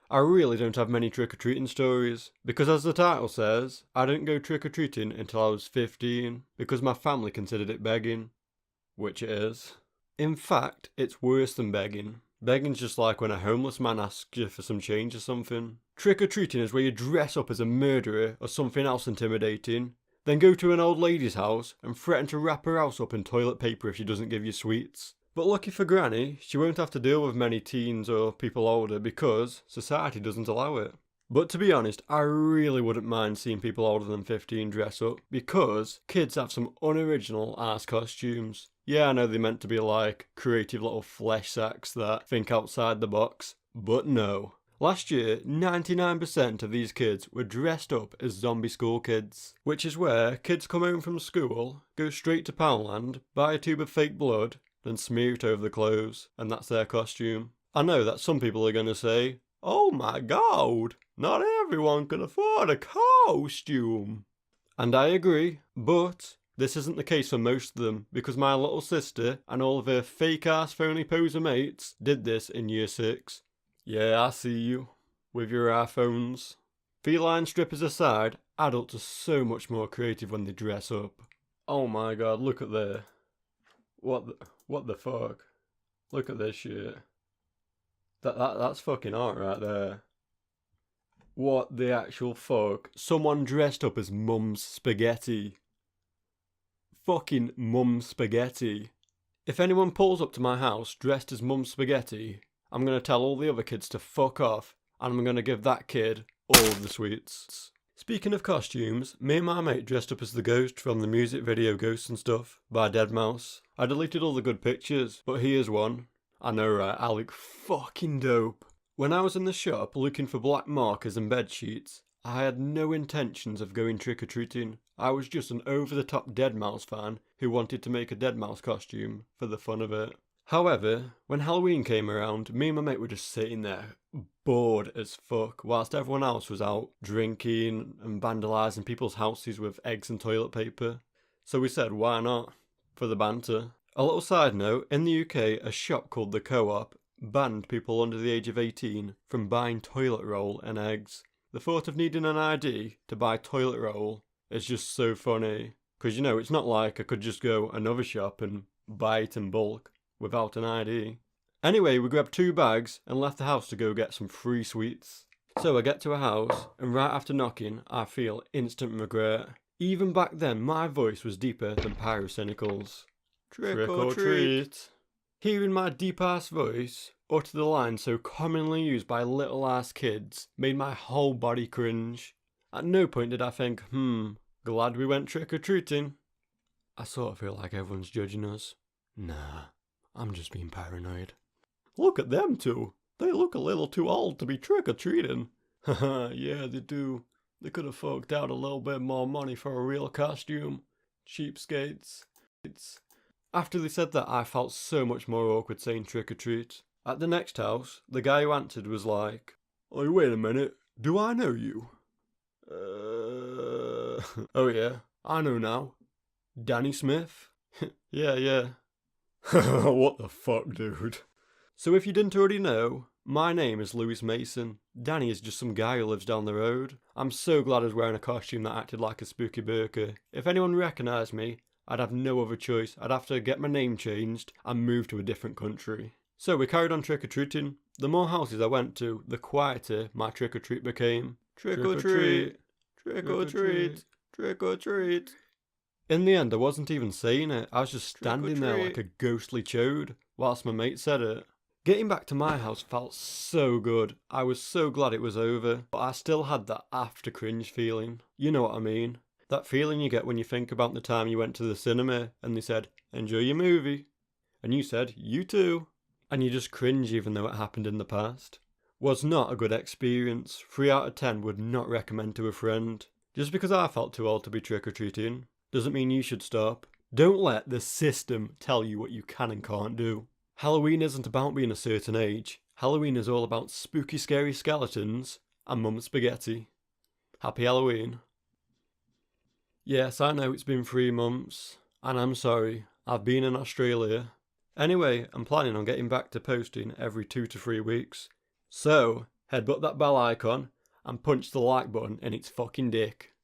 I really don't have many trick-or-treating stories, because as the title says, I didn't go trick-or-treating until I was 15, because my family considered it begging. Which it is. In fact, it's worse than begging. Begging's just like when a homeless man asks you for some change or something. Trick-or-treating is where you dress up as a murderer or something else intimidating, then go to an old lady's house and threaten to wrap her house up in toilet paper if she doesn't give you sweets. But lucky for Granny, she won't have to deal with many teens or people older because society doesn't allow it. But to be honest, I really wouldn't mind seeing people older than 15 dress up, because kids have some unoriginal ass costumes. Yeah, I know they're meant to be like creative little flesh sacks that think outside the box, but no. Last year, 99% of these kids were dressed up as zombie school kids, which is where kids come home from school, go straight to Poundland, buy a tube of fake blood, then smear it over the clothes, and that's their costume. I know that some people are going to say, "Oh my god, not everyone can afford a costume." And I agree, but this isn't the case for most of them, because my little sister and all of her fake-ass phony poser mates did this in year 6. Yeah, I see you, with your iPhones. Feline strippers aside, adults are so much more creative when they dress up. Oh my god, look at there. What the fuck? Look at this shit. That's fucking art right there. What the actual fuck? Someone dressed up as Mum's Spaghetti. Fucking Mum's Spaghetti. If anyone pulls up to my house dressed as Mum's Spaghetti, I'm gonna tell all the other kids to fuck off, and I'm gonna give that kid all the sweets. Speaking of costumes, me and my mate dressed up as the ghost from the music video Ghosts and Stuff by deadmau5. I deleted all the good pictures, but here's one. I know, right? I look fucking dope. When I was in the shop looking for black markers and bed sheets, I had no intentions of going trick-or-treating. I was just an over-the-top deadmau5 fan who wanted to make a deadmau5 costume for the fun of it. However, when Halloween came around, me and my mate were just sitting there, bored as fuck, whilst everyone else was out drinking and vandalising people's houses with eggs and toilet paper. So we said, why not? For the banter. A little side note, in the UK, a shop called The Co-op banned people under the age of 18 from buying toilet roll and eggs. The thought of needing an ID to buy toilet roll is just so funny, because it's not like I could just go another shop and buy it in bulk without an ID. Anyway, we grabbed 2 bags and left the house to go get some free sweets. So I get to a house, and right after knocking, I feel instant regret. Even back then, my voice was deeper than Pyrocynical's. Trick or treat. Hearing my deep-ass voice utter the line so commonly used by little-ass kids made my whole body cringe. At no point did I think, glad we went trick-or-treating. I sort of feel like everyone's judging us. Nah, I'm just being paranoid. Look at them two. They look a little too old to be trick-or-treating. Haha, yeah, they do. They could have forked out a little bit more money for a real costume. Cheapskates. After they said that, I felt so much more awkward saying trick-or-treat. At the next house, the guy who answered was like, "Oh, wait a minute, do I know you?" Oh yeah, I know now. Danny Smith? Yeah. What the fuck, dude? So if you didn't already know, my name is Lewis Mason. Danny is just some guy who lives down the road. I'm so glad I was wearing a costume that acted like a spooky burqa. If anyone recognised me, I'd have no other choice. I'd have to get my name changed and move to a different country. So we carried on trick-or-treating. The more houses I went to, the quieter my trick-or-treat became. Trick-or-treat, trick-or-treat, trick-or-treat. In the end, I wasn't even saying it. I was just standing there like a ghostly chode whilst my mate said it. Getting back to my house felt so good. I was so glad it was over, but I still had that after cringe feeling. You know what I mean? That feeling you get when you think about the time you went to the cinema and they said, "Enjoy your movie." And you said, "You too." And you just cringe even though it happened in the past. Was not a good experience. 3 out of 10 would not recommend to a friend. Just because I felt too old to be trick-or-treating doesn't mean you should stop. Don't let the system tell you what you can and can't do. Halloween isn't about being a certain age. Halloween is all about spooky, scary skeletons and Mum's Spaghetti. Happy Halloween. Yes, I know it's been 3 months, and I'm sorry, I've been in Australia. Anyway, I'm planning on getting back to posting every 2 to 3 weeks. So, headbutt that bell icon, and punch the like button in its fucking dick.